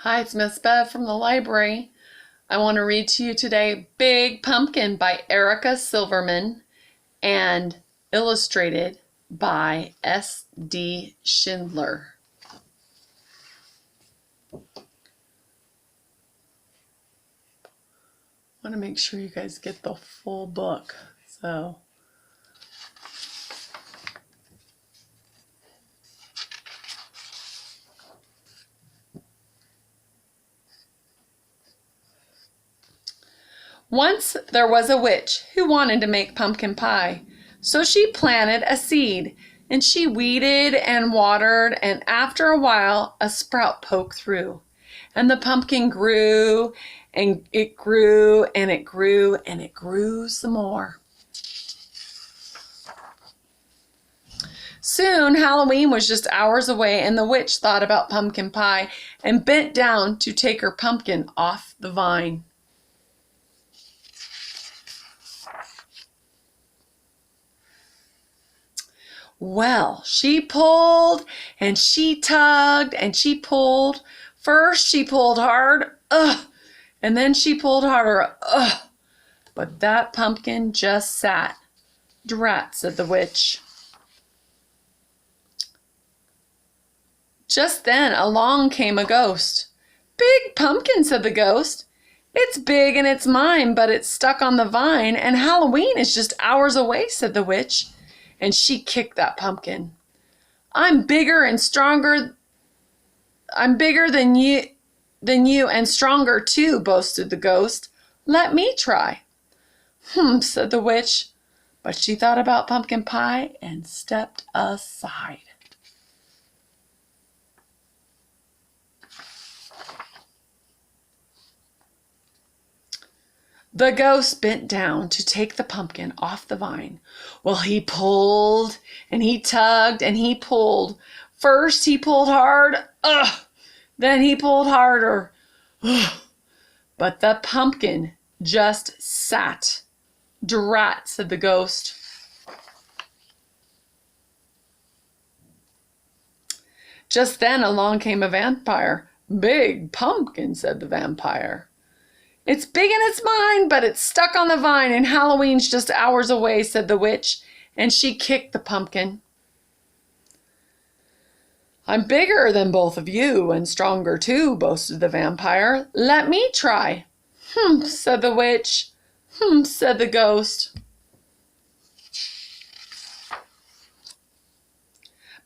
Hi, it's Miss Bev from the library. I want to read to you today Big Pumpkin by Erica Silverman and illustrated by S.D. Schindler. I want to make sure you guys get the full book. Once there was a witch who wanted to make pumpkin pie. So she planted a seed, and she weeded and watered, and after a while a sprout poked through. And the pumpkin grew, and it grew, and it grew, and it grew some more. Soon Halloween was just hours away, and the witch thought about pumpkin pie and bent down to take her pumpkin off the vine. Well, she pulled and she tugged and she pulled. First she pulled hard, and then she pulled harder, but that pumpkin just sat. "Drat," said the witch. Just then along came a ghost. "Big Pumpkin," said the ghost. "It's big and it's mine, but it's stuck on the vine, and Halloween is just hours away," said the witch. And she kicked that pumpkin. I'm bigger than you and stronger too," boasted the ghost. "Let me try." Said the witch, but she thought about pumpkin pie and stepped aside. The ghost bent down to take the pumpkin off the vine. Well, he pulled and he tugged and he pulled. First he pulled hard, then he pulled harder, but the pumpkin just sat. "Drat," said the ghost. Just then along came a vampire. "Big Pumpkin," said the vampire. "It's big and it's mine, but it's stuck on the vine, and Halloween's just hours away," said the witch, and she kicked the pumpkin. I'm bigger than both of you and stronger too," boasted the vampire. "Let me try." Said the witch. Said the ghost.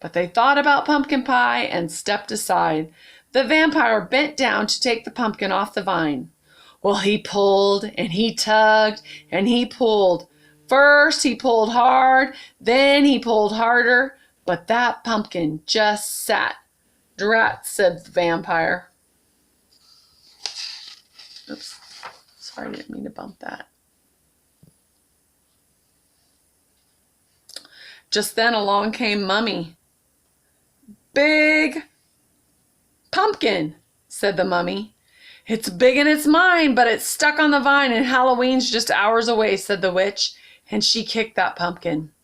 But they thought about pumpkin pie and stepped aside. The vampire bent down to take the pumpkin off the vine. Well, he pulled and he tugged and he pulled. First he pulled hard, then he pulled harder, but that pumpkin just sat. "Drat," said the vampire. Oops, sorry, I didn't mean to bump that. Just then along came Mummy. "Big Pumpkin," said the mummy. "It's big and it's mine, but it's stuck on the vine, and Halloween's just hours away," said the witch, and she kicked that pumpkin.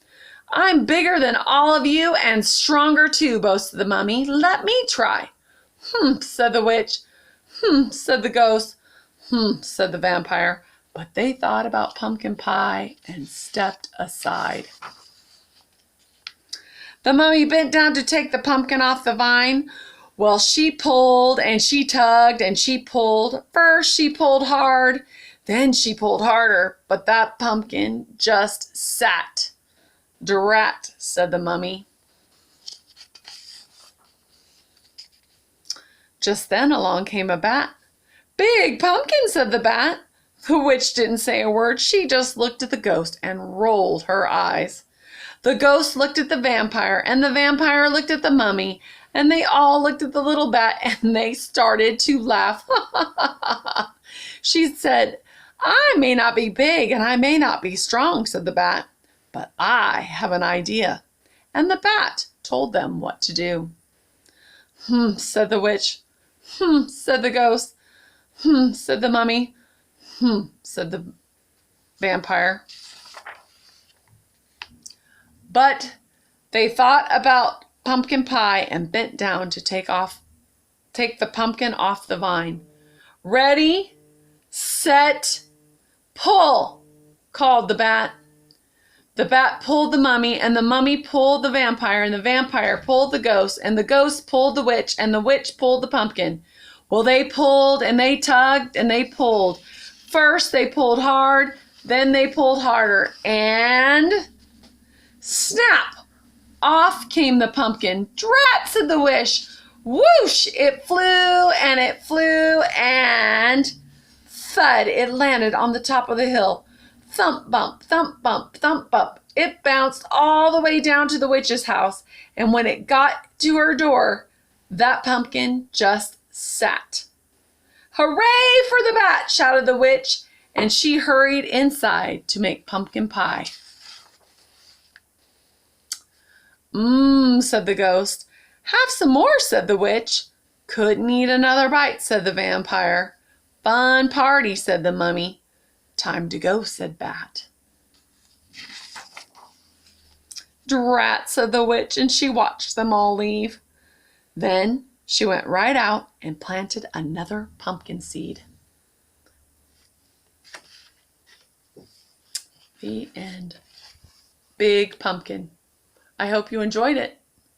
I'm bigger than all of you and stronger too," boasted the mummy. "Let me try." Said the witch. Said the ghost. Said the vampire. But they thought about pumpkin pie and stepped aside. The mummy bent down to take the pumpkin off the vine. Well, she pulled and she tugged and she pulled. First she pulled hard, then she pulled harder, but that pumpkin just sat. "Drat," said the mummy. Just then along came a bat. "Big Pumpkin," said the bat. The witch didn't say a word. She just looked at the ghost and rolled her eyes. The ghost looked at the vampire, and the vampire looked at the mummy, and they all looked at the little bat, and they started to laugh. She said, "I may not be big and I may not be strong," said the bat, "but I have an idea." And the bat told them what to do. Said the witch. Said the ghost. Said the mummy. Said the vampire. But they thought about pumpkin pie and bent down to take off take the pumpkin off the vine. Ready, set, pull, called the bat. The bat pulled the mummy, and the mummy pulled the vampire, and the vampire pulled the ghost, and the ghost pulled the witch, and the witch pulled the pumpkin. Well, they pulled, and they tugged, and they pulled. First, they pulled hard, then they pulled harder, and snap! Off came the pumpkin. Drat, said the witch. Whoosh! It flew, and thud! It landed on the top of the hill. Thump, bump, thump, bump, thump, bump. It bounced all the way down to the witch's house, and when it got to her door, that pumpkin just sat. Hooray for the bat, shouted the witch, and she hurried inside to make pumpkin pie. Said the ghost. Have some more, said the witch. Couldn't eat another bite, said the vampire. Fun party, said the mummy. Time to go, said Bat. Drat, said the witch, and she watched them all leave. Then she went right out and planted another pumpkin seed. The end. Big pumpkin. I hope you enjoyed it.